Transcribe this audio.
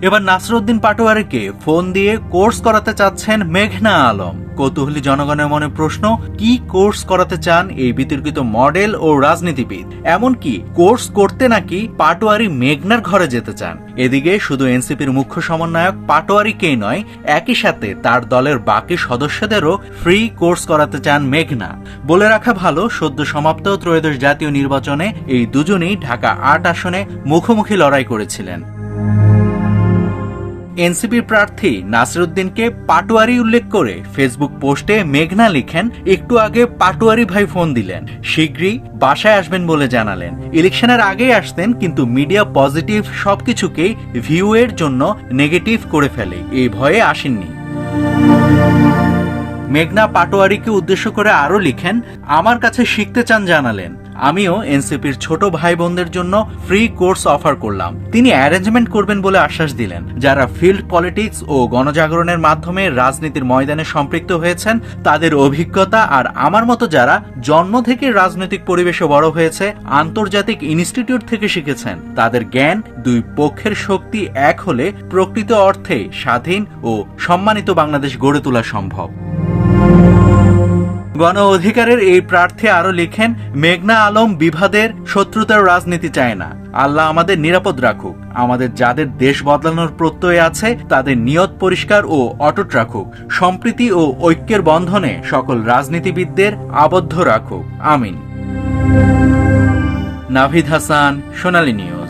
এবার নাসরউদ্দিন পাটোয়ারিকে ফোন দিয়ে কোর্স করাতে চাচ্ছেন মেঘনা আলম। কৌতূহলী জনগণের মনে প্রশ্ন, কি কোর্স করাতে চান এই বিতর্কিত মডেল ও রাজনীতিবিদ? এমনকি কোর্স করতে নাকি পাটোয়ারি মেঘনার ঘরে যেতে চান। এদিকে শুধু এনসিপির মুখ্য সমন্বয়ক পাটোয়ারিকেই নয়, একই সাথে তার দলের বাকি সদস্যদেরও ফ্রি কোর্স করাতে চান মেঘনা। বলে রাখা ভালো, সদ্য সমাপ্ত ত্রয়োদশ জাতীয় নির্বাচনে এই দুজনেই ঢাকা ৮ আসনে মুখোমুখি লড়াই করেছিলেন। এনসিপির প্রার্থী নাসিরউদ্দিনকে পাটোয়ারি উল্লেখ করে ফেসবুক পোস্টে মেঘনা লিখেন, একটু আগে পাটোয়ারি ভাই ফোন দিলেন, শীঘ্রই বাসায় আসবেন বলে জানালেন। ইলেকশনের আগেই আসতেন, কিন্তু মিডিয়া পজিটিভ সবকিছুকেই ভিউ এর জন্য নেগেটিভ করে ফেলে, এই ভয়ে আসেননি। মেঘনা পাটোয়ারিকে উদ্দেশ্য করে আরো লিখেন, আমার কাছে শিখতে চান জানালেন, আমিও এনসিপির ছোট ভাই বোনদের জন্য ফ্রি কোর্স অফার করলাম। তিনি অ্যারেঞ্জমেন্ট করবেন বলে আশ্বাস দিলেন। যারা ফিল্ড পলিটিক্স ও গণজাগরণের মাধ্যমে রাজনীতির ময়দানে সম্পৃক্ত হয়েছেন, তাদের অভিজ্ঞতা আর আমার মতো যারা জন্ম থেকে রাজনৈতিক পরিবেশে বড় হয়েছে, আন্তর্জাতিক ইনস্টিটিউট থেকে শিখেছেন, তাদের জ্ঞান, দুই পক্ষের শক্তি এক হলে প্রকৃত অর্থে স্বাধীন ও সম্মানিত বাংলাদেশ গড়ে তোলা সম্ভব। গণ অধিকারের এই প্রার্থী আরো লিখেন, মেঘনা আলম বিভাদের শত্রুতার রাজনীতি চায় না। আল্লাহ আমাদের নিরাপদ রাখুক। আমাদের যাদের দেশ বদলানোর প্রত্যয় আছে, তাদের নিয়ত পরিষ্কার ও অটুট রাখুক। সম্প্রীতি ও ঐক্যের বন্ধনে সকল রাজনীতিবিদদের আবদ্ধ রাখুক। আমিন। নাভিদ হাসান, সোনালী নিউজ।